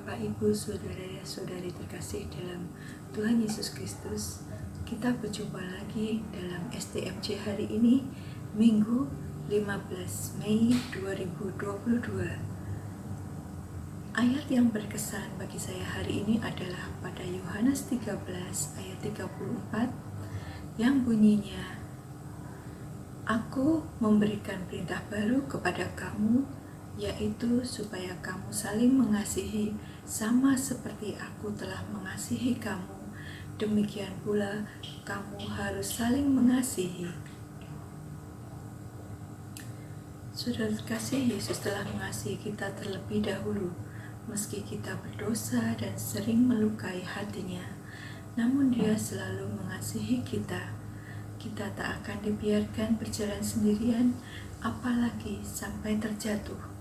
Bapak, Ibu, Saudara-saudari terkasih dalam Tuhan Yesus Kristus, kita berjumpa lagi dalam STMJ hari ini, Minggu 15 Mei 2022. Ayat yang berkesan bagi saya hari ini adalah pada Yohanes 13 ayat 34 yang bunyinya, "Aku memberikan perintah baru kepada kamu, yaitu supaya kamu saling mengasihi sama seperti aku telah mengasihi kamu. Demikian pula kamu harus saling mengasihi." Saudara terkasih, Yesus telah mengasihi kita terlebih dahulu, meski kita berdosa dan sering melukai hatinya. Namun Dia selalu mengasihi kita. Kita tak akan dibiarkan berjalan sendirian, apalagi sampai terjatuh.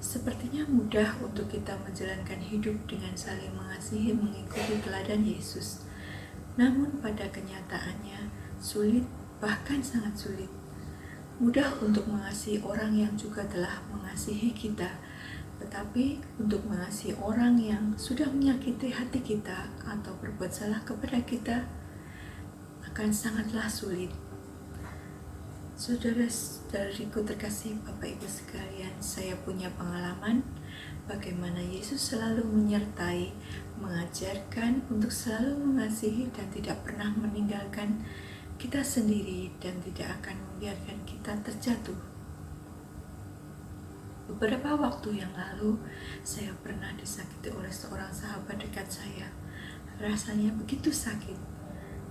Sepertinya mudah untuk kita menjalankan hidup dengan saling mengasihi mengikuti teladan Yesus. Namun pada kenyataannya sulit, bahkan sangat sulit. Mudah untuk mengasihi orang yang juga telah mengasihi kita, tetapi untuk mengasihi orang yang sudah menyakiti hati kita atau berbuat salah kepada kita akan sangatlah sulit. Saudara-saudariku terkasih, Bapak Ibu sekalian, saya punya pengalaman bagaimana Yesus selalu menyertai, mengajarkan untuk selalu mengasihi dan tidak pernah meninggalkan kita sendiri dan tidak akan membiarkan kita terjatuh. Beberapa waktu yang lalu, saya pernah disakiti oleh seorang sahabat dekat saya. Rasanya begitu sakit,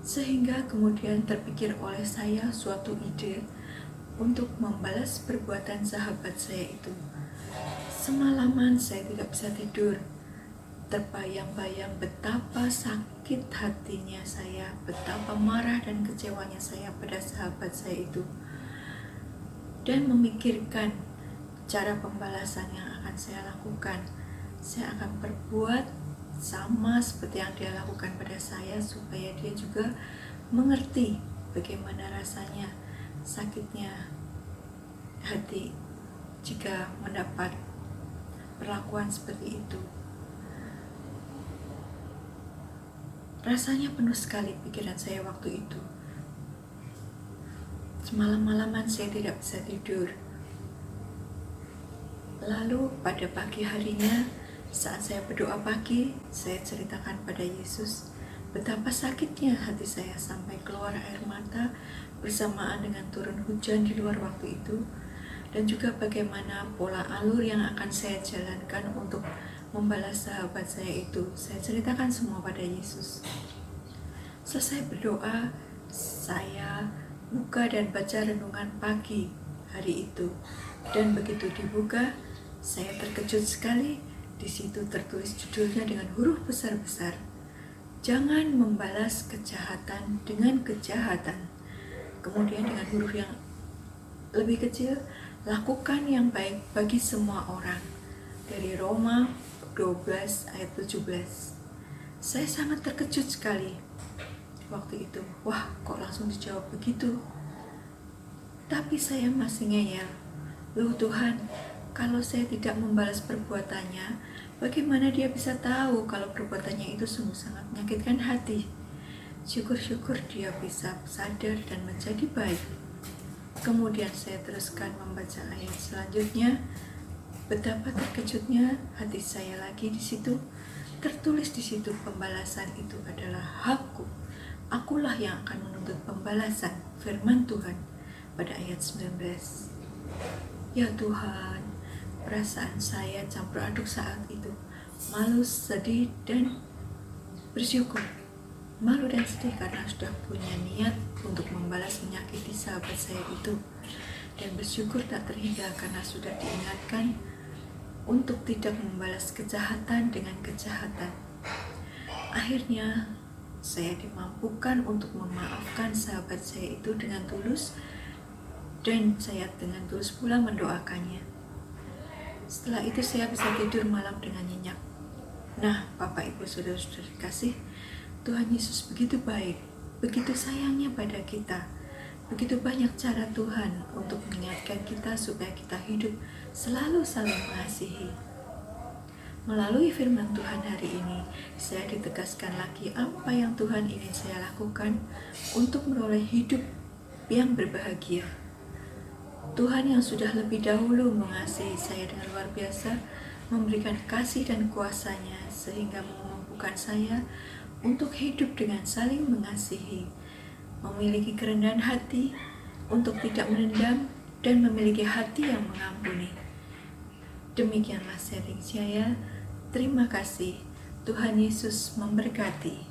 sehingga kemudian terpikir oleh saya suatu ide untuk membalas perbuatan sahabat saya itu. Semalaman saya tidak bisa tidur, terbayang-bayang betapa sakit hatinya saya, betapa marah dan kecewanya saya pada sahabat saya itu, dan memikirkan cara pembalasan yang akan saya lakukan. Saya akan berbuat sama seperti yang dia lakukan pada saya, supaya dia juga mengerti bagaimana rasanya sakitnya hati jika mendapat perlakuan seperti itu. Rasanya penuh sekali pikiran saya waktu itu. Semalam-malaman saya tidak bisa tidur. Lalu pada pagi harinya, saat saya berdoa pagi, saya ceritakan pada Yesus betapa sakitnya hati saya sampai keluar air mata bersamaan dengan turun hujan di luar waktu itu, dan juga bagaimana pola alur yang akan saya jalankan untuk membalas sahabat saya itu. Saya ceritakan semua pada Yesus. Selesai berdoa, saya buka dan baca renungan pagi hari itu, dan begitu dibuka, saya terkejut sekali. Di situ tertulis judulnya dengan huruf besar-besar, "Jangan membalas kejahatan dengan kejahatan." Kemudian dengan huruf yang lebih kecil, "Lakukan yang baik bagi semua orang." Dari Roma 12 ayat 17. Saya sangat terkejut sekali waktu itu. Wah, kok langsung dijawab begitu? Tapi saya masih ngeyel. Loh Tuhan, kalau saya tidak membalas perbuatannya, bagaimana dia bisa tahu kalau perbuatannya itu sungguh sangat menyakitkan hati? Syukur-syukur dia bisa sadar dan menjadi baik. Kemudian saya teruskan membaca ayat selanjutnya. Betapa terkejutnya hati saya lagi di situ. Tertulis di situ, pembalasan itu adalah hakku. Akulah yang akan menuntut pembalasan, firman Tuhan pada ayat 19. Ya Tuhan, perasaan saya campur aduk saat itu. Malu, sedih, dan bersyukur. Malu dan sedih karena sudah punya niat untuk membalas menyakiti sahabat saya itu, dan bersyukur tak terhingga karena sudah diingatkan untuk tidak membalas kejahatan dengan kejahatan. Akhirnya saya dimampukan untuk memaafkan sahabat saya itu dengan tulus, dan saya dengan tulus pula mendoakannya. Setelah itu saya bisa tidur malam dengan nyenyak. Nah, Bapak Ibu Saudara-saudari kasih, Tuhan Yesus begitu baik, begitu sayangnya pada kita. Begitu banyak cara Tuhan untuk mengingatkan kita supaya kita hidup selalu saling mengasihi. Melalui firman Tuhan hari ini, saya ditegaskan lagi apa yang Tuhan ingin saya lakukan untuk meroleh hidup yang berbahagia. Tuhan yang sudah lebih dahulu mengasihi saya dengan luar biasa, memberikan kasih dan kuasa-Nya sehingga memampukan saya untuk hidup dengan saling mengasihi, memiliki kerendahan hati untuk tidak menendam dan memiliki hati yang mengampuni. Demikianlah sharing saya. Terima kasih. Tuhan Yesus memberkati.